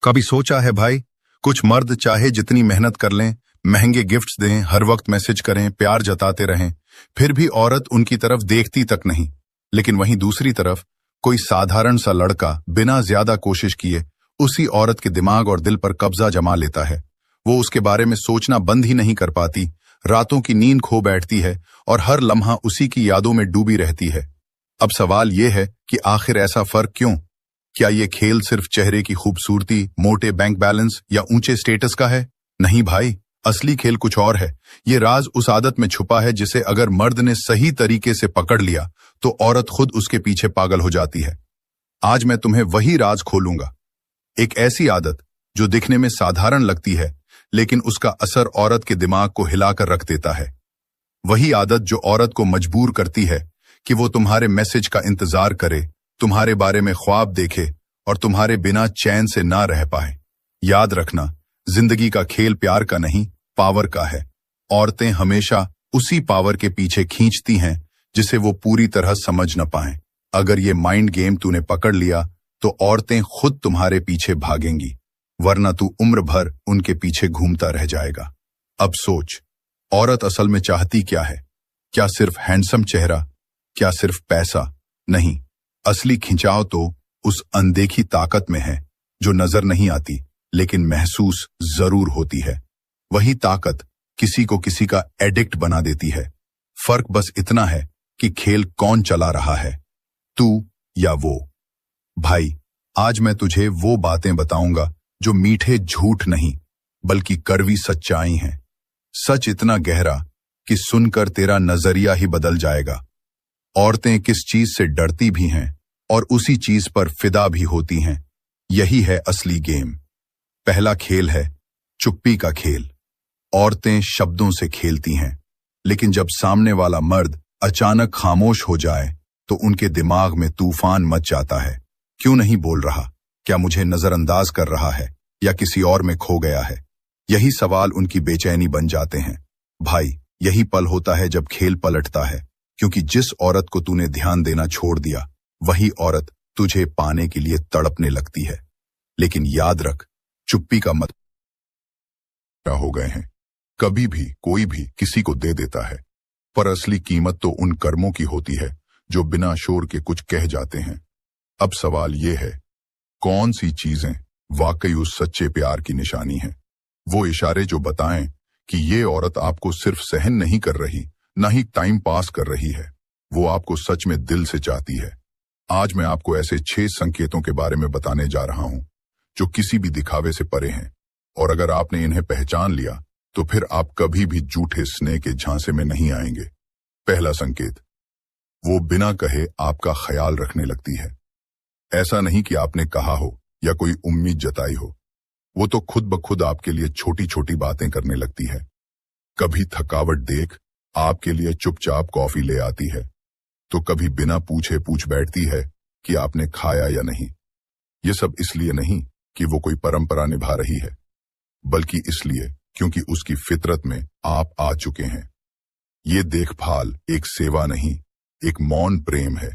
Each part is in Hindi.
कभी सोचा है भाई, कुछ मर्द चाहे जितनी मेहनत कर लें, महंगे गिफ्ट्स दें, हर वक्त मैसेज करें, प्यार जताते रहें, फिर भी औरत उनकी तरफ देखती तक नहीं। लेकिन वहीं दूसरी तरफ कोई साधारण सा लड़का बिना ज्यादा कोशिश किए उसी औरत के दिमाग और दिल पर कब्जा जमा लेता है। वो उसके बारे में सोचना बंद ही नहीं कर पाती, रातों की नींद खो बैठती है और हर लम्हा उसी की यादों में डूबी रहती है। अब सवाल ये है कि आखिर ऐसा फर्क क्यों? क्या ये खेल सिर्फ चेहरे की खूबसूरती, मोटे बैंक बैलेंस या ऊंचे स्टेटस का है? नहीं भाई, असली खेल कुछ और है। ये राज उस आदत में छुपा है जिसे अगर मर्द ने सही तरीके से पकड़ लिया तो औरत खुद उसके पीछे पागल हो जाती है। आज मैं तुम्हें वही राज खोलूंगा। एक ऐसी आदत जो दिखने में साधारण लगती है लेकिन उसका असर औरत के दिमाग को हिलाकर रख देता है। वही आदत जो औरत को मजबूर करती है कि वो तुम्हारे मैसेज का इंतजार करे, तुम्हारे बारे में ख्वाब देखे और तुम्हारे बिना चैन से ना रह पाए। याद रखना, जिंदगी का खेल प्यार का नहीं, पावर का है। औरतें हमेशा उसी पावर के पीछे खींचती हैं जिसे वो पूरी तरह समझ न पाएं। अगर ये माइंड गेम तूने पकड़ लिया तो औरतें खुद तुम्हारे पीछे भागेंगी, वरना तू उम्र भर उनके पीछे घूमता रह जाएगा। अब सोच, औरत असल में चाहती क्या है? क्या सिर्फ हैंडसम चेहरा? क्या सिर्फ पैसा? नहीं, असली खिंचाव तो उस अनदेखी ताकत में है जो नजर नहीं आती लेकिन महसूस जरूर होती है। वही ताकत किसी को किसी का एडिक्ट बना देती है। फर्क बस इतना है कि खेल कौन चला रहा है, तू या वो। भाई, आज मैं तुझे वो बातें बताऊंगा जो मीठे झूठ नहीं बल्कि कड़वी सच्चाई हैं। सच इतना गहरा कि सुनकर तेरा नजरिया ही बदल जाएगा। औरतें किस चीज से डरती भी हैं और उसी चीज पर फिदा भी होती हैं। यही है असली गेम। पहला खेल है चुप्पी का खेल। औरतें शब्दों से खेलती हैं, लेकिन जब सामने वाला मर्द अचानक खामोश हो जाए तो उनके दिमाग में तूफान मच जाता है। क्यों नहीं बोल रहा? क्या मुझे नजरअंदाज कर रहा है या किसी और में खो गया है? यही सवाल उनकी बेचैनी बन जाते हैं। भाई, यही पल होता है जब खेल पलटता है, क्योंकि जिस औरत को तूने ध्यान देना छोड़ दिया वही औरत तुझे पाने के लिए तड़पने लगती है। लेकिन याद रख, चुप्पी का मतलब हो गए हैं। कभी भी कोई भी किसी को दे देता है, पर असली कीमत तो उन कर्मों की होती है जो बिना शोर के कुछ कह जाते हैं। अब सवाल यह है, कौन सी चीजें वाकई उस सच्चे प्यार की निशानी हैं? वो इशारे जो बताएं कि ये औरत आपको सिर्फ सहन नहीं कर रही, ना ही टाइम पास कर रही है, वो आपको सच में दिल से चाहती है। आज मैं आपको ऐसे 6 संकेतों के बारे में बताने जा रहा हूं जो किसी भी दिखावे से परे हैं, और अगर आपने इन्हें पहचान लिया तो फिर आप कभी भी झूठे स्नेह के झांसे में नहीं आएंगे। पहला संकेत, वो बिना कहे आपका ख्याल रखने लगती है। ऐसा नहीं कि आपने कहा हो या कोई उम्मीद जताई हो, वो तो खुद ब खुद आपके लिए छोटी छोटी बातें करने लगती है। कभी थकावट देख आपके लिए चुपचाप कॉफी ले आती है, तो कभी बिना पूछे पूछ बैठती है कि आपने खाया या नहीं। ये सब इसलिए नहीं कि वो कोई परंपरा निभा रही है, बल्कि इसलिए क्योंकि उसकी फितरत में आप आ चुके हैं। ये देखभाल एक सेवा नहीं, एक मौन प्रेम है।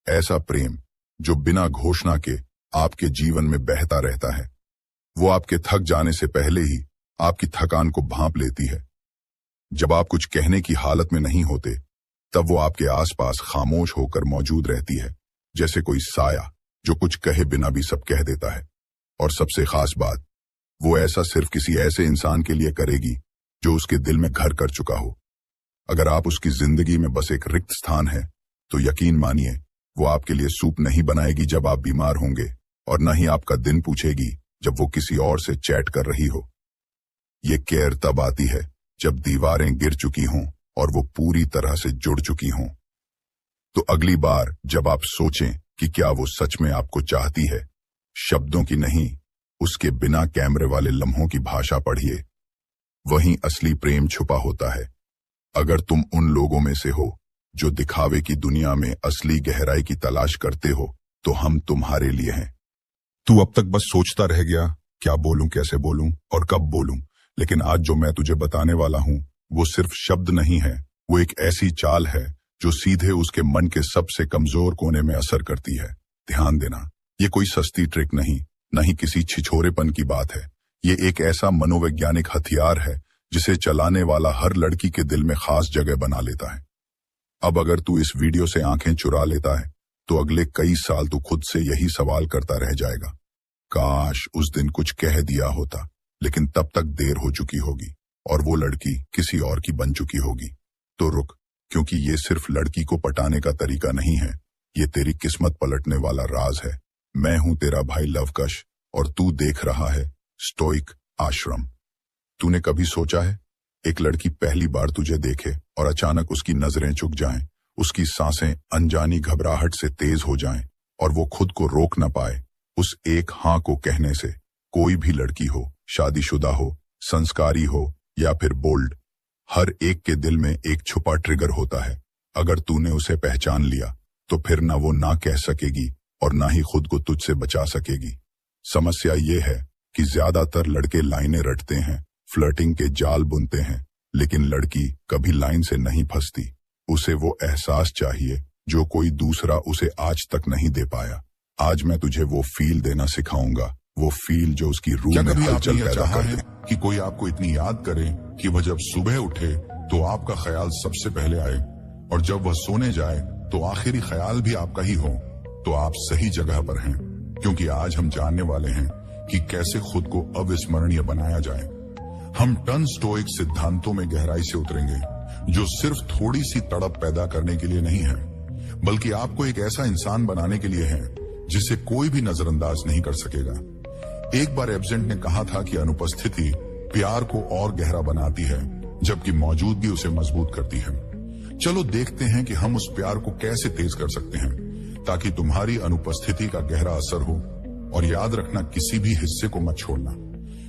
ऐसा प्रेम जो बिना घोषणा के आपके जीवन में बहता रहता है। वो आपके थक जाने से पहले ही आपकी थकान को भांप लेती है। जब आप कुछ कहने की हालत में नहीं होते, तब वो आपके आसपास खामोश होकर मौजूद रहती है, जैसे कोई साया जो कुछ कहे बिना भी सब कह देता है। और सबसे खास बात, वो ऐसा सिर्फ किसी ऐसे इंसान के लिए करेगी जो उसके दिल में घर कर चुका हो। अगर आप उसकी जिंदगी में बस एक रिक्त स्थान है, तो यकीन मानिए वो आपके लिए सूप नहीं बनाएगी जब आप बीमार होंगे, और न ही आपका दिन पूछेगी जब वो किसी और से चैट कर रही हो। ये केयर तब आती है जब दीवारें गिर चुकी हों और वो पूरी तरह से जुड़ चुकी हों। तो अगली बार जब आप सोचें कि क्या वो सच में आपको चाहती है, शब्दों की नहीं, उसके बिना कैमरे वाले लम्हों की भाषा पढ़िए। वहीं असली प्रेम छुपा होता है। अगर तुम उन लोगों में से हो जो दिखावे की दुनिया में असली गहराई की तलाश करते हो, तो हम तुम्हारे लिए हैं। तू अब तक बस सोचता रह गया, क्या बोलूं, कैसे बोलूं और कब बोलूं। लेकिन आज जो मैं तुझे बताने वाला हूं वो सिर्फ शब्द नहीं है, वो एक ऐसी चाल है जो सीधे उसके मन के सबसे कमजोर कोने में असर करती है। ध्यान देना, ये कोई सस्ती ट्रिक नहीं, न ही किसी छिछोरेपन की बात है। ये एक ऐसा मनोवैज्ञानिक हथियार है जिसे चलाने वाला हर लड़की के दिल में खास जगह बना लेता है। अब अगर तू इस वीडियो से आंखें चुरा लेता है तो अगले कई साल तू खुद से यही सवाल करता रह जाएगा, काश उस दिन कुछ कह दिया होता, लेकिन तब तक देर हो चुकी होगी और वो लड़की किसी और की बन चुकी होगी। तो रुक, क्योंकि ये सिर्फ लड़की को पटाने का तरीका नहीं है, ये तेरी किस्मत पलटने वाला राज है। मैं हूं तेरा भाई लवकश और तू देख रहा है स्टोइक आश्रम। तूने कभी सोचा है, एक लड़की पहली बार तुझे देखे और अचानक उसकी नजरें झुक जाएं, उसकी सांसें अनजानी घबराहट से तेज हो जाएं और वो खुद को रोक न पाए उस एक हाँ को कहने से। कोई भी लड़की हो, शादीशुदा हो, संस्कारी हो या फिर बोल्ड, हर एक के दिल में एक छुपा ट्रिगर होता है। अगर तूने उसे पहचान लिया तो फिर ना वो ना कह सकेगी और ना ही खुद को तुझसे बचा सकेगी। समस्या ये है कि ज्यादातर लड़के लाइनें रटते हैं, फ्लर्टिंग के जाल बुनते हैं, लेकिन लड़की कभी लाइन से नहीं फंसती। उसे वो एहसास चाहिए जो कोई दूसरा उसे आज तक नहीं दे पाया। आज मैं तुझे वो फील देना सिखाऊंगा, वो फील जो उसकी रूह में हलचल पैदा कर दे। कि कोई आपको इतनी याद करे कि वह जब सुबह उठे तो आपका ख्याल सबसे पहले आए, और जब वह सोने जाए तो आखिरी ख्याल भी आपका ही हो, तो आप सही जगह पर हैं। क्योंकि आज हम जानने वाले हैं कि कैसे खुद को अविस्मरणीय बनाया जाए। हम टन स्टोइक सिद्धांतों में गहराई से उतरेंगे, जो सिर्फ थोड़ी सी तड़प पैदा करने के लिए नहीं है, बल्कि आपको एक ऐसा इंसान बनाने के लिए है जिसे कोई भी नजरअंदाज नहीं कर सकेगा। एक बार एब्सेंट ने कहा था कि अनुपस्थिति प्यार को और गहरा बनाती है, जबकि मौजूदगी उसे मजबूत करती है। चलो देखते हैं कि हम उस प्यार को कैसे तेज कर सकते हैं, ताकि तुम्हारी अनुपस्थिति का गहरा असर हो। और याद रखना, किसी भी हिस्से को मत छोड़ना,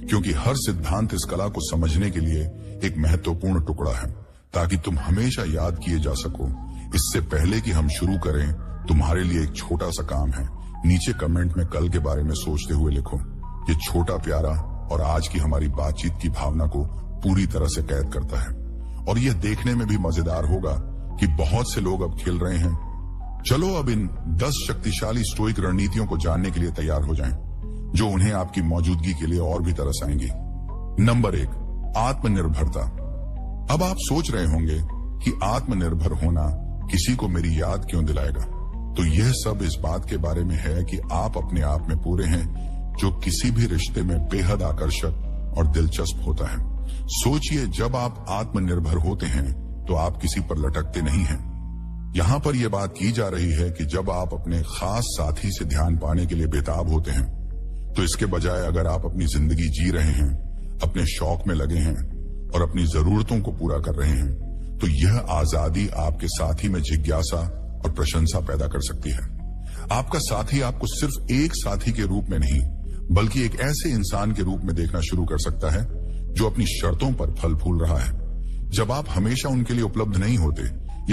क्योंकि हर सिद्धांत इस कला को समझने के लिए एक महत्वपूर्ण टुकड़ा है, ताकि तुम हमेशा याद किए जा सको। इससे पहले कि हम शुरू करें, तुम्हारे लिए एक छोटा सा काम है। नीचे कमेंट में कल के बारे में सोचते हुए लिखो। ये छोटा प्यारा और आज की हमारी बातचीत की भावना को पूरी तरह से कैद करता है, और यह देखने में भी मजेदार होगा कि बहुत से लोग अब खेल रहे हैं। चलो अब इन 10 शक्तिशाली स्टोइक रणनीतियों को जानने के लिए तैयार हो जाएं, जो उन्हें आपकी मौजूदगी के लिए और भी तरस आएंगी। नंबर 1, आत्मनिर्भरता। अब आप सोच रहे होंगे कि आत्मनिर्भर होना किसी को मेरी याद क्यों दिलाएगा? तो यह सब इस बात के बारे में है कि आप अपने आप में पूरे हैं, जो किसी भी रिश्ते में बेहद आकर्षक और दिलचस्प होता है। सोचिए, जब आप आत्मनिर्भर होते हैं तो आप किसी पर लटकते नहीं हैं। यहाँ पर यह बात की जा रही है कि जब आप अपने खास साथी से ध्यान पाने के लिए बेताब होते हैं, तो इसके बजाय अगर आप अपनी जिंदगी जी रहे हैं, अपने शौक में लगे हैं और अपनी जरूरतों को पूरा कर रहे हैं, तो यह आजादी आपके साथी में जिज्ञासा और प्रशंसा पैदा कर सकती है। आपका साथी आपको सिर्फ एक साथी के रूप में नहीं, बल्कि एक ऐसे इंसान के रूप में देखना शुरू कर सकता है जो अपनी शर्तों पर फल फूल रहा है। जब आप हमेशा उनके लिए उपलब्ध नहीं होते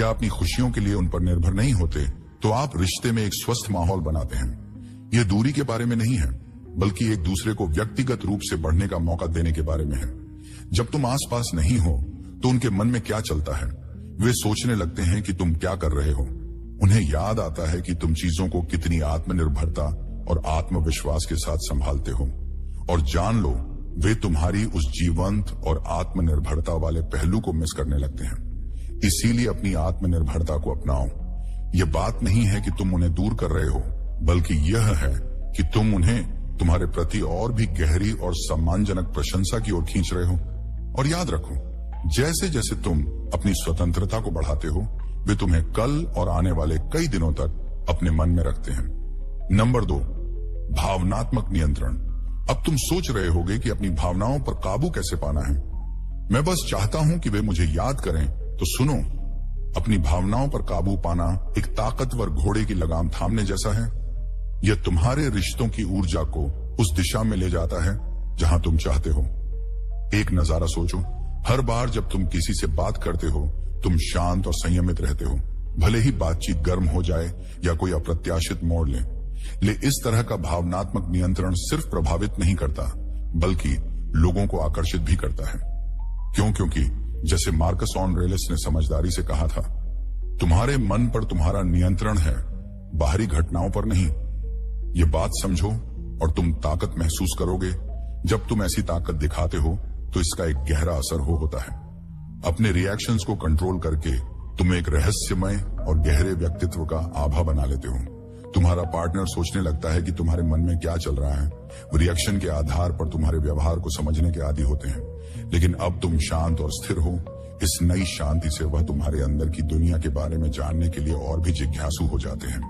या अपनी खुशियों के लिए उन पर निर्भर नहीं होते, तो आप रिश्ते में एक स्वस्थ माहौल बनाते हैं। यह दूरी के बारे में नहीं है, बल्कि एक दूसरे को व्यक्तिगत रूप से बढ़ने का मौका देने के बारे में है। जब तुम आसपास नहीं हो तो उनके मन में क्या चलता है, वे सोचने लगते हैं कि तुम क्या कर रहे हो। उन्हें याद आता है कि तुम चीजों को कितनी आत्मनिर्भरता और आत्मविश्वास के साथ संभालते हो, और जान लो, वे तुम्हारी उस जीवंत और आत्मनिर्भरता वाले पहलू को मिस करने लगते हैं। इसीलिए अपनी आत्मनिर्भरता को अपनाओ। यह बात नहीं है कि तुम उन्हें दूर कर रहे हो, बल्कि यह है कि तुम उन्हें तुम्हारे प्रति और भी गहरी और सम्मानजनक प्रशंसा की ओर खींच रहे हो। और याद रखो, जैसे जैसे तुम अपनी स्वतंत्रता को बढ़ाते हो, वे तुम्हें कल और आने वाले कई दिनों तक अपने मन में रखते हैं। नंबर 2, भावनात्मक नियंत्रण। अब तुम सोच रहे होगे कि अपनी भावनाओं पर काबू कैसे पाना है। मैं बस चाहता हूं कि वे मुझे याद करें, तो सुनो, अपनी भावनाओं पर काबू पाना एक ताकतवर घोड़े की लगाम थामने जैसा है। यह तुम्हारे रिश्तों की ऊर्जा को उस दिशा में ले जाता है जहां तुम चाहते हो। एक नजारा सोचो, हर बार जब तुम किसी से बात करते हो, तुम शांत और संयमित रहते हो, भले ही बातचीत गर्म हो जाए या कोई अप्रत्याशित मोड़ ले। इस तरह का भावनात्मक नियंत्रण सिर्फ प्रभावित नहीं करता, बल्कि लोगों को आकर्षित भी करता है। क्योंकि जैसे मार्कस ऑरेलियस ने समझदारी से कहा था, तुम्हारे मन पर तुम्हारा नियंत्रण है, बाहरी घटनाओं पर नहीं। ये बात समझो, और तुम ताकत महसूस करोगे। जब तुम ऐसी ताकत दिखाते हो तो इसका एक गहरा असर होता है। अपने रिएक्शंस को कंट्रोल करके तुम एक रहस्यमय और गहरे व्यक्तित्व का आभा बना लेते हो। तुम्हारा पार्टनर सोचने लगता है कि तुम्हारे मन में क्या चल रहा है। रिएक्शन के आधार पर तुम्हारे व्यवहार को समझने के आदी होते हैं। लेकिन अब तुम शांत और स्थिर हो। इस नई शांति से वह तुम्हारे अंदर की दुनिया के बारे में जानने के लिए और भी जिज्ञासु हो जाते हैं,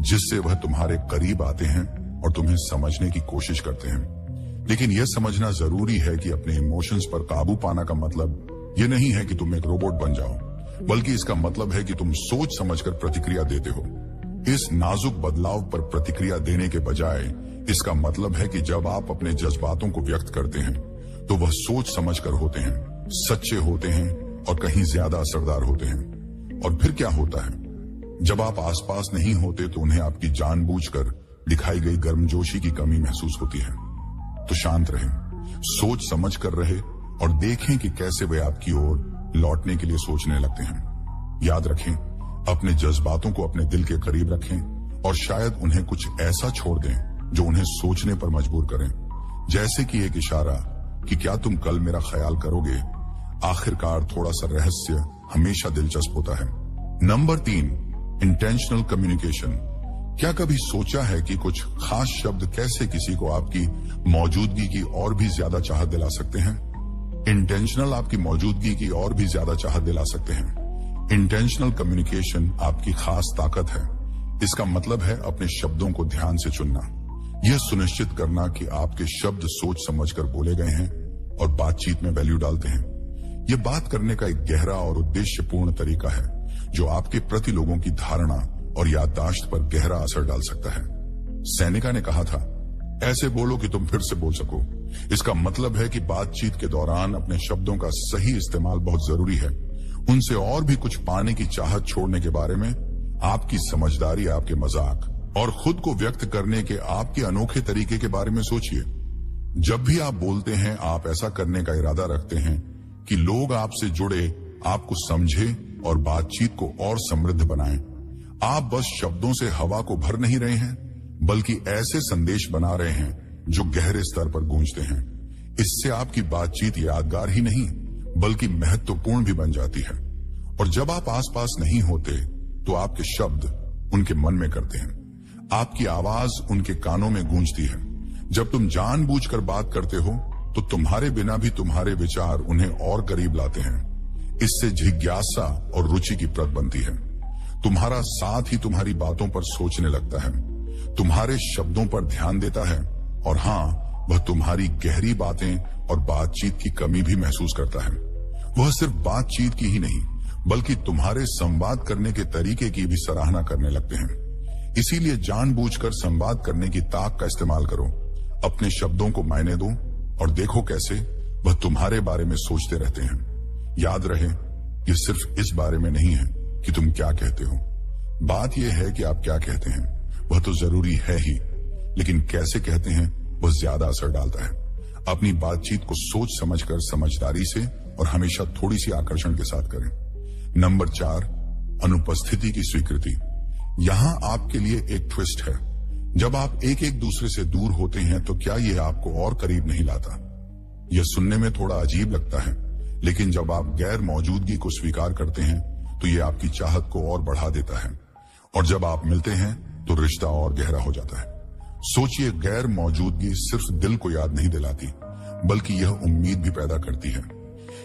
जिससे वह तुम्हारे करीब आते हैं और तुम्हें समझने की कोशिश करते हैं। लेकिन यह समझना जरूरी है कि अपने इमोशंस पर काबू पाना का मतलब यह नहीं है कि तुम एक रोबोट बन जाओ, बल्कि इसका मतलब है कि तुम सोच समझकर प्रतिक्रिया देते हो। इस नाजुक बदलाव पर प्रतिक्रिया देने के बजाय इसका मतलब है कि जब आप अपने जज्बातों को व्यक्त करते हैं तो वह सोच समझकर होते हैं, सच्चे होते हैं और कहीं ज्यादा असरदार होते हैं। और फिर क्या होता है, जब आप आसपास नहीं होते तो उन्हें आपकी जानबूझकर दिखाई गई गर्मजोशी की कमी महसूस होती है। तो शांत रहें, सोच समझ कर रहे और देखें कि कैसे वे आपकी ओर लौटने के लिए सोचने लगते हैं। याद रखें, अपने जज्बातों को अपने दिल के करीब रखें और शायद उन्हें कुछ ऐसा छोड़ दें जो उन्हें सोचने पर मजबूर करें, जैसे कि एक इशारा कि क्या तुम कल मेरा ख्याल करोगे। आखिरकार थोड़ा सा रहस्य हमेशा दिलचस्प होता है। Number 3, intentional communication. क्या कभी सोचा है कि कुछ खास शब्द कैसे किसी को आपकी मौजूदगी की और भी ज्यादा चाहत दिला सकते हैं? इंटेंशनल आपकी मौजूदगी की और भी ज्यादा चाहत दिला सकते हैं। इंटेंशनल कम्युनिकेशन आपकी खास ताकत है। इसका मतलब है अपने शब्दों को ध्यान से चुनना, यह सुनिश्चित करना कि आपके शब्द सोच समझकर बोले गए हैं और बातचीत में वैल्यू डालते हैं। यह बात करने का एक गहरा और उद्देश्यपूर्ण तरीका है जो आपके प्रति लोगों की धारणा और याददाश्त पर गहरा असर डाल सकता है। सेनेका ने कहा था, ऐसे बोलो कि तुम फिर से बोल सको। इसका मतलब है कि बातचीत के दौरान अपने शब्दों का सही इस्तेमाल बहुत जरूरी है। उनसे और भी कुछ पाने की चाहत छोड़ने के बारे में आपकी समझदारी, आपके मजाक और खुद को व्यक्त करने के आपके अनोखे तरीके के बारे में सोचिए। जब भी आप बोलते हैं, आप ऐसा करने का इरादा रखते हैं कि लोग आपसे जुड़े, आपको समझे और बातचीत को और समृद्ध बनाएं। आप बस शब्दों से हवा को भर नहीं रहे हैं, बल्कि ऐसे संदेश बना रहे हैं जो गहरे स्तर पर गूंजते हैं। इससे आपकी बातचीत यादगार ही नहीं बल्कि महत्वपूर्ण भी बन जाती है। और जब आप आसपास नहीं होते तो आपके शब्द उनके मन में करते हैं, आपकी आवाज उनके कानों में गूंजती है। जब तुम जानबूझकर बात करते हो तो तुम्हारे बिना भी तुम्हारे विचार उन्हें और करीब लाते हैं। इससे जिज्ञासा और रुचि की प्रत बनती है। तुम्हारा साथ ही तुम्हारी बातों पर सोचने लगता है, तुम्हारे शब्दों पर ध्यान देता है और हाँ, वह तुम्हारी गहरी बातें और बातचीत की कमी भी महसूस करता है। वह सिर्फ बातचीत की ही नहीं बल्कि तुम्हारे संवाद करने के तरीके की भी सराहना करने लगते हैं। इसीलिए जानबूझकर संवाद करने की ताक का इस्तेमाल करो। अपने शब्दों को मायने दो और देखो कैसे वह तुम्हारे बारे में सोचते रहते हैं। याद रहे, यह सिर्फ इस बारे में नहीं है कि तुम क्या कहते हो। बात यह है कि आप क्या कहते हैं। वह तो जरूरी है ही, लेकिन कैसे कहते हैं वह ज्यादा असर डालता है। अपनी बातचीत को सोच समझकर, समझदारी से और हमेशा थोड़ी सी आकर्षण के साथ करें। नंबर 4, अनुपस्थिति की स्वीकृति। यहां आपके लिए एक ट्विस्ट है। जब आप एक एक दूसरे से दूर होते हैं तो क्या यह आपको और करीब नहीं लाता? यह सुनने में थोड़ा अजीब लगता है, लेकिन जब आप गैर मौजूदगी को स्वीकार करते हैं तो यह आपकी चाहत को और बढ़ा देता है। और जब आप मिलते हैं तो रिश्ता और गहरा हो जाता है। सोचिए, गैर मौजूदगी सिर्फ दिल को याद नहीं दिलाती बल्कि यह उम्मीद भी पैदा करती है।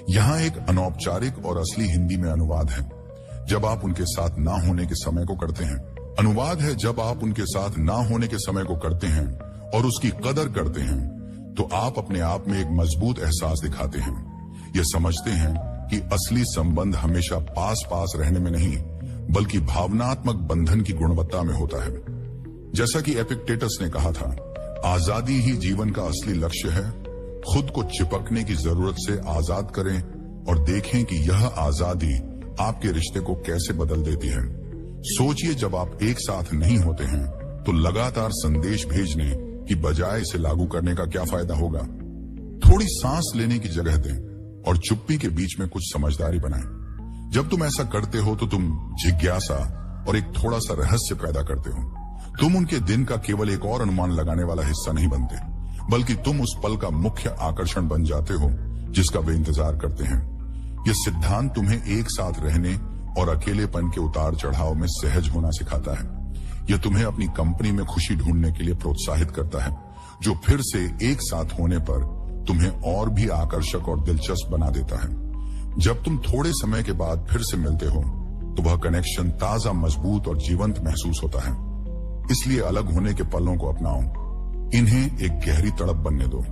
यहाँ एक अनौपचारिक और असली हिंदी में अनुवाद है जब आप उनके साथ ना होने के समय को करते हैं। अनुवाद है जब आप उनके साथ ना होने के समय को करते हैं और उसकी कदर करते हैं तो आप अपने आप में एक मजबूत एहसास दिखाते हैं। यह समझते हैं कि असली संबंध हमेशा पास पास रहने में नहीं बल्कि भावनात्मक बंधन की गुणवत्ता में होता है। जैसा कि एपिक्टेटस ने कहा था, आजादी ही जीवन का असली लक्ष्य है। खुद को चिपकने की जरूरत से आजाद करें और देखें कि यह आजादी आपके रिश्ते को कैसे बदल देती है। सोचिए, जब आप एक साथ नहीं होते हैं तो लगातार संदेश भेजने की बजाय इसे लागू करने का क्या फायदा होगा? थोड़ी सांस लेने की जगह दें और चुप्पी के बीच में कुछ समझदारी बनाएं। जब तुम ऐसा करते हो तो तुम जिज्ञासा और एक थोड़ा सा रहस्य पैदा करते हो। तुम उनके दिन का केवल एक और अनुमान लगाने वाला हिस्सा नहीं बनते, बल्कि तुम उस पल का मुख्य आकर्षण बन जाते हो जिसका वे इंतजार करते हैं। यह सिद्धांत तुम्हें एक साथ रहने और अकेलेपन के उतार चढ़ाव में सहज होना सिखाता है। यह तुम्हें अपनी कंपनी में खुशी ढूंढने के लिए प्रोत्साहित करता है, जो फिर से एक साथ होने पर तुम्हें और भी आकर्षक और दिलचस्प बना देता है। जब तुम थोड़े समय के बाद फिर से मिलते हो तो वह कनेक्शन ताजा, मजबूत और जीवंत महसूस होता है। इसलिए अलग होने के पलों को अपनाओ, इन्हें एक गहरी तड़प बनने दो।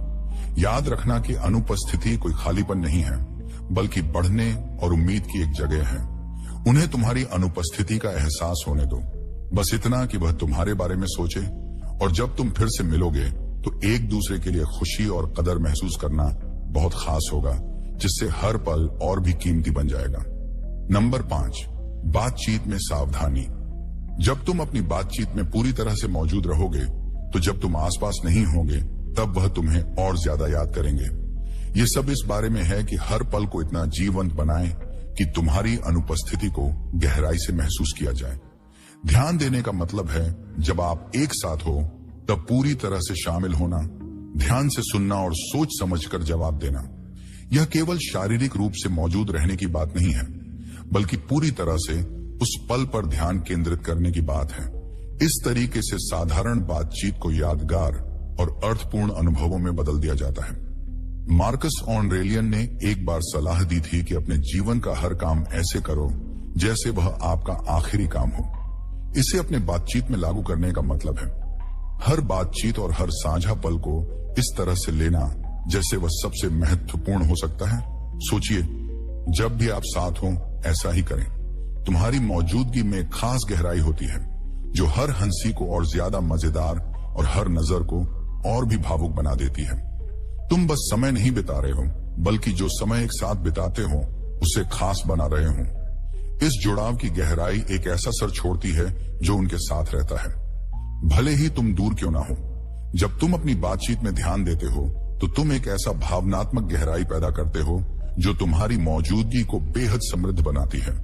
याद रखना कि अनुपस्थिति कोई खालीपन नहीं है, बल्कि बढ़ने और उम्मीद की एक जगह है। उन्हें तुम्हारी अनुपस्थिति का एहसास होने दो, बस इतना कि वह तुम्हारे बारे में सोचे। और जब तुम फिर से मिलोगे तो एक दूसरे के लिए खुशी और कदर महसूस करना बहुत खास होगा, जिससे हर पल और भी कीमती बन जाएगा। नंबर 5, बातचीत में सावधानी। जब तुम अपनी बातचीत में पूरी तरह से मौजूद रहोगे तो जब तुम आसपास नहीं होगे तब वह तुम्हें और ज्यादा याद करेंगे। ये सब इस बारे में है कि हर पल को इतना जीवंत बनाएं कि तुम्हारी अनुपस्थिति को गहराई से महसूस किया जाए। ध्यान देने का मतलब है जब आप एक साथ हो तब पूरी तरह से शामिल होना, ध्यान से सुनना और सोच समझकर जवाब देना। यह केवल शारीरिक रूप से मौजूद रहने की बात नहीं है, बल्कि पूरी तरह से उस पल पर ध्यान केंद्रित करने की बात है। इस तरीके से साधारण बातचीत को यादगार और अर्थपूर्ण अनुभवों में बदल दिया जाता है। मार्कस ऑरेलियन ने एक बार सलाह दी थी कि अपने जीवन का हर काम ऐसे करो जैसे वह आपका आखिरी काम हो। इसे अपने बातचीत में लागू करने का मतलब है हर बातचीत और हर साझा पल को इस तरह से लेना जैसे वह सबसे महत्वपूर्ण हो सकता है। सोचिए, जब भी आप साथ हो ऐसा ही करें। तुम्हारी मौजूदगी में खास गहराई होती है जो हर हंसी को और ज्यादा मजेदार और हर नजर को और भी भावुक बना देती है। तुम बस समय नहीं बिता रहे हो, बल्कि जो समय एक साथ बिताते हो उसे खास बना रहे हो। इस जुड़ाव की गहराई एक ऐसा असर छोड़ती है जो उनके साथ रहता है, भले ही तुम दूर क्यों ना हो। जब तुम अपनी बातचीत में ध्यान देते हो तो तुम एक ऐसा भावनात्मक गहराई पैदा करते हो जो तुम्हारी मौजूदगी को बेहद समृद्ध बनाती है।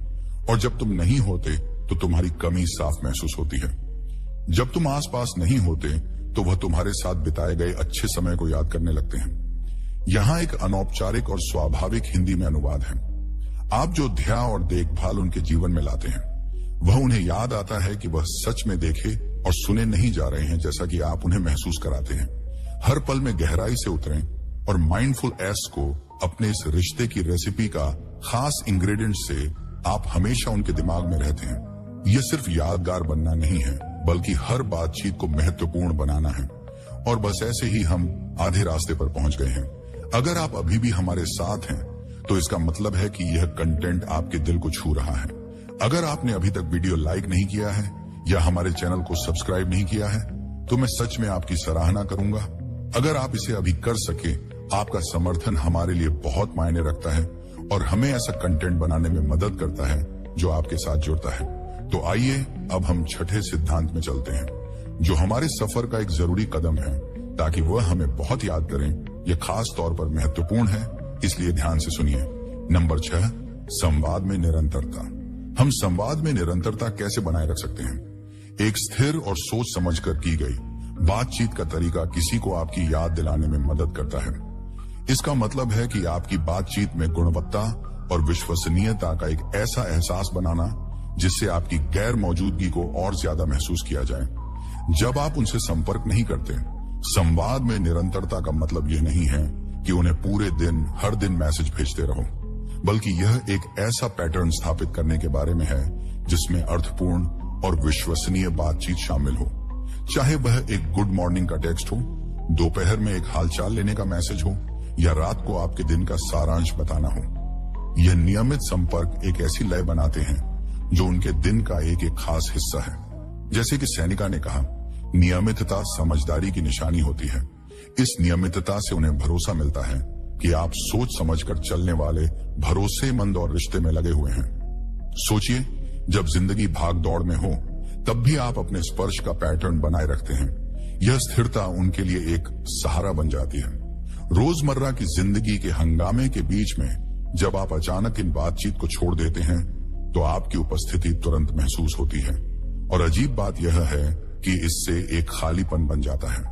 और जब तुम नहीं होते तो तुम्हारी कमी साफ महसूस होती है। जब तुम आसपास नहीं होते तो वह तुम्हारे साथ बिताए गए अच्छे समय को याद करने लगते हैं। यहाँ एक अनौपचारिक और स्वाभाविक हिंदी में अनुवाद है। आप जो ध्यान और देखभाल उनके जीवन में लाते हैं वह उन्हें याद आता है कि वह सच में देखे और सुने नहीं जा रहे हैं, जैसा कि आप उन्हें महसूस कराते हैं। हर पल में गहराई से उतरें और माइंडफुल एस को अपने इस रिश्ते की रेसिपी का खास इंग्रेडिएंट से आप हमेशा उनके दिमाग में रहते हैं। यह सिर्फ यादगार बनना नहीं है, बल्कि हर बातचीत को महत्वपूर्ण बनाना है। और बस ऐसे ही हम आधे रास्ते पर पहुंच गए हैं। अगर आप अभी भी हमारे साथ हैं तो इसका मतलब है कि यह कंटेंट आपके दिल को छू रहा है। अगर आपने अभी तक वीडियो लाइक नहीं किया है या हमारे चैनल को सब्सक्राइब नहीं किया है तो मैं सच में आपकी सराहना करूंगा। अगर आप इसे अभी कर सके, आपका समर्थन हमारे लिए बहुत मायने रखता है और हमें ऐसा कंटेंट बनाने में मदद करता है जो आपके साथ जुड़ता है। तो आइए अब हम छठे सिद्धांत में चलते हैं, जो हमारे सफर का एक जरूरी कदम है ताकि वह हमें बहुत याद करें। यह खास तौर पर महत्वपूर्ण है, इसलिए ध्यान से सुनिए। नंबर 6, संवाद में निरंतरता। हम संवाद में निरंतरता कैसे बनाए रख सकते हैं? एक स्थिर और सोच समझकर की गई बातचीत का तरीका किसी को आपकी याद दिलाने में मदद करता है। इसका मतलब है कि आपकी बातचीत में गुणवत्ता और विश्वसनीयता का एक ऐसा एहसास बनाना जिससे आपकी गैर मौजूदगी को और ज्यादा महसूस किया जाए। जब आप उनसे संपर्क नहीं करते, संवाद में निरंतरता का मतलब यह नहीं है कि उन्हें पूरे दिन हर दिन मैसेज भेजते रहो, बल्कि यह एक ऐसा पैटर्न स्थापित करने के बारे में है जिसमें अर्थपूर्ण और विश्वसनीय बातचीत शामिल हो। चाहे वह एक गुड मॉर्निंग का टेक्स्ट हो, दोपहर में एक हालचाल लेने का मैसेज हो या रात को आपके दिन का सारांश बताना हो। यह नियमित संपर्क एक ऐसी लय बनाते हैं जो उनके दिन का एक एक खास हिस्सा है। जैसे कि सैनिका ने कहा, नियमितता समझदारी की निशानी होती है। इस नियमितता से उन्हें भरोसा मिलता है कि आप सोच समझकर चलने वाले भरोसेमंद और रिश्ते में लगे हुए हैं। सोचिए, जब जिंदगी भाग दौड़ में हो तब भी आप अपने स्पर्श का पैटर्न बनाए रखते हैं। यह स्थिरता उनके लिए एक सहारा बन जाती है। रोजमर्रा की जिंदगी के हंगामे के बीच में जब आप अचानक इन बातचीत को छोड़ देते हैं तो आपकी उपस्थिति तुरंत महसूस होती है। और अजीब बात यह है कि इससे एक खालीपन बन जाता है।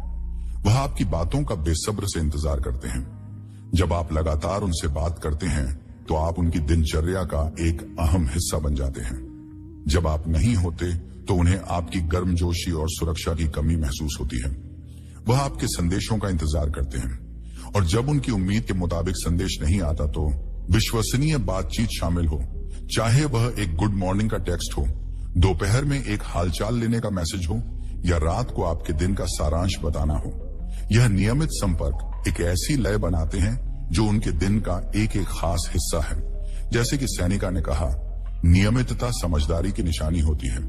वह आपकी बातों का बेसब्र से इंतजार करते हैं। जब आप लगातार उनसे बात करते हैं तो आप उनकी दिनचर्या का एक अहम हिस्सा बन जाते हैं। जब आप नहीं होते तो उन्हें आपकी गर्मजोशी और सुरक्षा की कमी महसूस होती है। वह आपके संदेशों का इंतजार करते हैं, और जब उनकी उम्मीद के मुताबिक संदेश नहीं आता तो विश्वसनीय बातचीत शामिल हो, चाहे वह एक गुड मॉर्निंग का टेक्स्ट हो, दोपहर में एक हालचाल लेने का मैसेज हो, या रात को आपके दिन का सारांश बताना हो। यह नियमित संपर्क एक ऐसी लय बनाते हैं जो उनके दिन का एक एक खास हिस्सा है। जैसे कि सैनिका ने कहा, नियमितता समझदारी की निशानी होती है।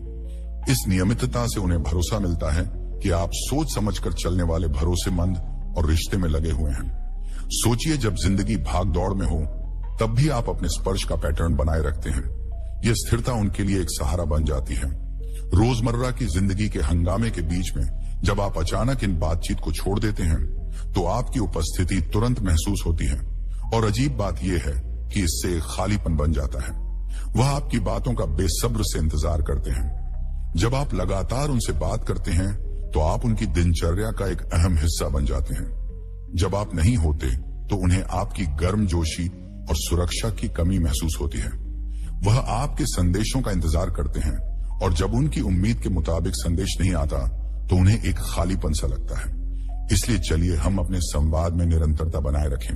इस नियमितता से उन्हें भरोसा मिलता है कि आप सोच समझकर चलने वाले भरोसेमंद और रिश्ते में लगे हुए हैं। सोचिए, जब जिंदगी भाग दौड़ में हो तब भी आप अपने स्पर्श का पैटर्न बनाए रखते हैं। यह स्थिरता उनके लिए एक सहारा बन जाती है। रोजमर्रा की जिंदगी के हंगामे के बीच में जब आप अचानक इन बातचीत को छोड़ देते हैं तो आपकी उपस्थिति तुरंत महसूस होती है, और अजीब बात यह है कि इससे एक खालीपन बन जाता है। वह आपकी बातों का बेसब्र से इंतजार करते हैं। जब आप लगातार उनसे बात करते हैं तो आप उनकी दिनचर्या का एक अहम हिस्सा बन जाते हैं। जब आप नहीं होते तो उन्हें आपकी गर्मजोशी और सुरक्षा की कमी महसूस होती है। वह आपके संदेशों का इंतजार करते हैं, और जब उनकी उम्मीद के मुताबिक संदेश नहीं आता तो उन्हें एक खालीपन सा लगता है। इसलिए चलिए हम अपने संवाद में निरंतरता बनाए रखें,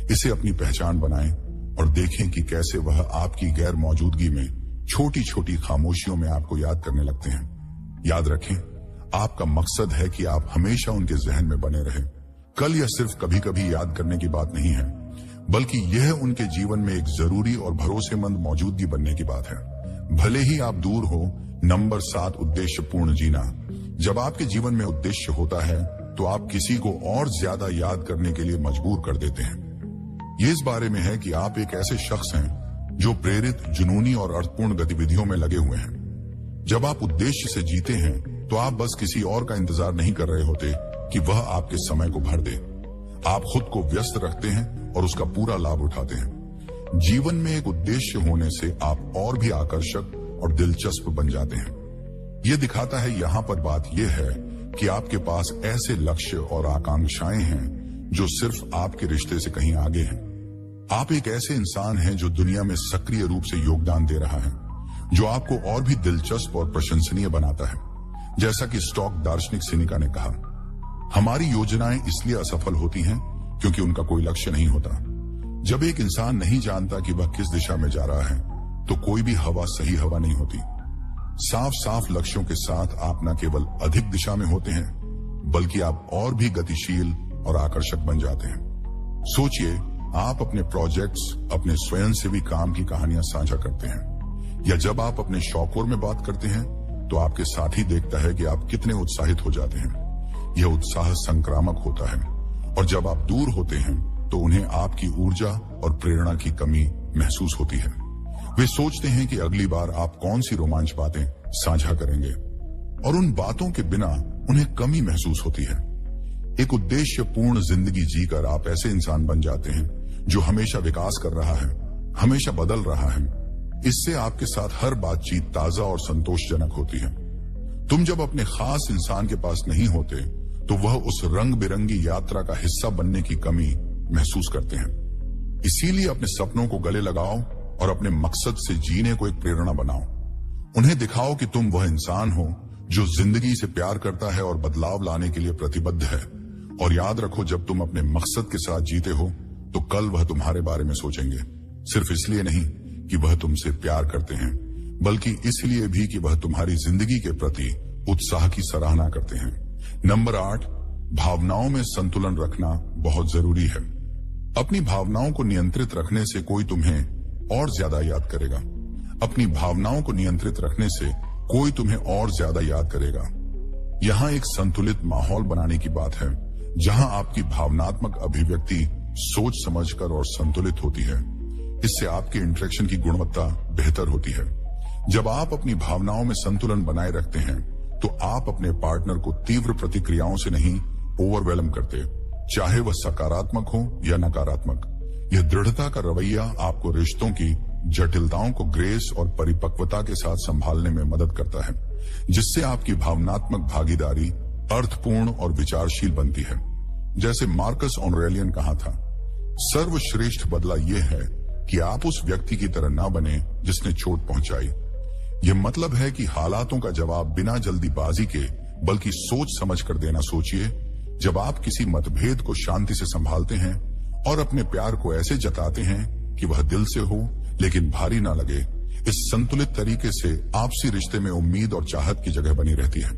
इसे अपनी पहचान बनाएं और देखें कि कैसे वह आपकी गैर मौजूदगी में छोटी छोटी खामोशियों में आपको याद करने लगते हैं। याद रखें, आपका मकसद है कि आप हमेशा उनके जहन में बने रहें। कल या सिर्फ कभी कभी याद करने की बात नहीं है, बल्कि यह उनके जीवन में एक जरूरी और भरोसेमंद मौजूदगी बनने की बात है। भले ही आप दूर हो। नंबर 7, उद्देश्यपूर्ण जीना। जब आपके जीवन में उद्देश्य होता है तो आप किसी को और ज्यादा याद करने के लिए मजबूर कर देते हैं। ये इस बारे में है कि आप एक ऐसे शख्स हैं जो प्रेरित, जुनूनी और अर्थपूर्ण गतिविधियों में लगे हुए हैं। जब आप उद्देश्य से जीते हैं तो आप बस किसी और का इंतजार नहीं कर रहे होते कि वह आपके समय को भर दे। आप खुद को व्यस्त रखते हैं और उसका पूरा लाभ उठाते हैं। जीवन में एक उद्देश्य होने से आप और भी आकर्षक और दिलचस्प बन जाते हैं। यह दिखाता है, यहाँ पर बात यह है कि आपके पास ऐसे लक्ष्य और आकांक्षाएं हैं जो सिर्फ आपके रिश्ते से कहीं आगे हैं। आप एक ऐसे इंसान हैं जो दुनिया में सक्रिय रूप से योगदान दे रहा है, जो आपको और भी दिलचस्प और प्रशंसनीय बनाता है। जैसा कि स्टॉक दार्शनिक सेनिका ने कहा, हमारी योजनाएं इसलिए असफल होती हैं क्योंकि उनका कोई लक्ष्य नहीं होता। जब एक इंसान नहीं जानता कि वह किस दिशा में जा रहा है तो कोई भी हवा सही हवा नहीं होती। साफ साफ लक्ष्यों के साथ आप न केवल अधिक दिशा में होते हैं, बल्कि आप और भी गतिशील और आकर्षक बन जाते हैं। सोचिए, आप अपने प्रोजेक्ट्स, अपने स्वयंसेवी काम की कहानियां साझा करते हैं, या जब आप अपने शौकों में बात करते हैं तो आपके साथी देखता है कि आप कितने उत्साहित हो जाते हैं। यह उत्साह संक्रामक होता है, और जब आप दूर होते हैं तो उन्हें आपकी ऊर्जा और प्रेरणा की कमी महसूस होती है। वे सोचते हैं कि अगली बार आप कौन सी रोमांच बातें साझा करेंगे, और उन बातों के बिना उन्हें कमी महसूस होती है। एक उद्देश्यपूर्ण जिंदगी जीकर आप ऐसे इंसान बन जाते हैं जो हमेशा विकास कर रहा है, हमेशा बदल रहा है। इससे आपके साथ हर बातचीत ताजा और संतोषजनक होती है। तुम जब अपने खास इंसान के पास नहीं होते तो वह उस रंग बिरंगी यात्रा का हिस्सा बनने की कमी महसूस करते हैं। इसीलिए अपने सपनों को गले लगाओ और अपने मकसद से जीने को एक प्रेरणा बनाओ। उन्हें दिखाओ कि तुम वह इंसान हो जो जिंदगी से प्यार करता है और बदलाव लाने के लिए प्रतिबद्ध है। और याद रखो, जब तुम अपने मकसद के साथ जीते हो तो कल वह तुम्हारे बारे में सोचेंगे, सिर्फ इसलिए नहीं कि वह तुमसे प्यार करते हैं, बल्कि इसलिए भी कि वह तुम्हारी जिंदगी के प्रति उत्साह की सराहना करते हैं। नंबर 8, भावनाओं में संतुलन रखना बहुत जरूरी है। अपनी भावनाओं को नियंत्रित रखने से कोई तुम्हें और ज्यादा याद करेगा। अपनी भावनाओं को नियंत्रित रखने से कोई तुम्हें और ज्यादा याद करेगा। यहाँ एक संतुलित माहौल बनाने की बात है, जहाँ आपकी भावनात्मक अभिव्यक्ति सोच समझकर और संतुलित होती है। इससे आपके इंटरेक्शन की गुणवत्ता बेहतर होती है। जब आप अपनी भावनाओं में संतुलन बनाए रखते हैं तो आप अपने पार्टनर को तीव्र प्रतिक्रियाओं से नहीं ओवरवेलम करते, चाहे वह सकारात्मक हो या नकारात्मक। यह दृढ़ता का रवैया आपको रिश्तों की जटिलताओं को ग्रेस और परिपक्वता के साथ संभालने में मदद करता है, जिससे आपकी भावनात्मक भागीदारी अर्थपूर्ण और विचारशील बनती है। जैसे मार्कस ऑरेलियन कहा था, सर्वश्रेष्ठ बदला यह है कि आप उस व्यक्ति की तरह ना बने जिसने चोट पहुंचाई। यह मतलब है कि हालातों का जवाब बिना जल्दीबाजी के बल्कि सोच समझ कर देना सोचिए। जब आप किसी मतभेद को शांति से संभालते हैं और अपने प्यार को ऐसे जताते हैं कि वह दिल से हो लेकिन भारी ना लगे, इस संतुलित तरीके से आपसी रिश्ते में उम्मीद और चाहत की जगह बनी रहती है।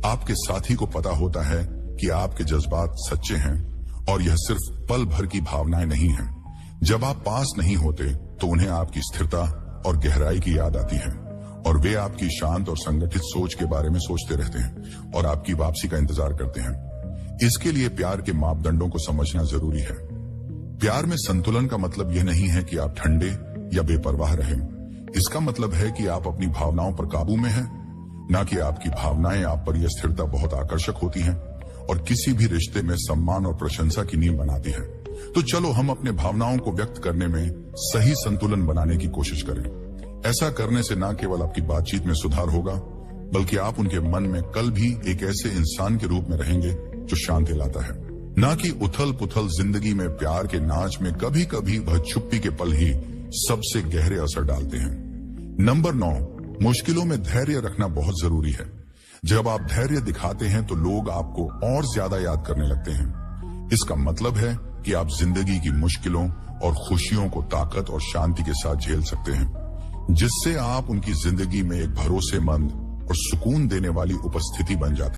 आपके साथी को पता होता है कि आपके जज्बात सच्चे हैं और यह सिर्फ पल भर की भावनाएं नहीं हैं। जब आप पास नहीं होते तो उन्हें आपकी स्थिरता और गहराई की याद आती है और वे आपकी शांत और संगठित सोच के बारे में सोचते रहते हैं और आपकी वापसी का इंतजार करते हैं। इसके लिए प्यार के मापदंडों को समझना जरूरी है। प्यार में संतुलन का मतलब यह नहीं है कि आप ठंडे या बेपरवाह रहें। इसका मतलब है कि आप अपनी भावनाओं पर काबू में हैं, ना कि आपकी भावनाएं आप पर यह स्थिरता बहुत आकर्षक होती हैं और किसी भी रिश्ते में सम्मान और प्रशंसा की नींव बनाती है। तो चलो हम अपने भावनाओं को व्यक्त करने में सही संतुलन बनाने की कोशिश करें। ऐसा करने से न केवल आपकी बातचीत में सुधार होगा, बल्कि आप उनके मन में कल भी एक ऐसे इंसान के रूप में रहेंगे जो शांति लाता है, ना कि उथल पुथल जिंदगी में। प्यार के नाच में कभी कभी वह चुप्पी के पल ही सबसे गहरे असर डालते हैं। नंबर 9, मुश्किलों में धैर्य रखना बहुत जरूरी है। जब आप धैर्य दिखाते हैं तो लोग आपको और ज्यादा याद करने लगते हैं। इसका मतलब है कि आप जिंदगी की मुश्किलों और खुशियों को ताकत और शांति के साथ झेल सकते हैं, जिससे आप उनकी जिंदगी में एक भरोसेमंद और सुकून देने वाली उपस्थिति बन जाते हैं।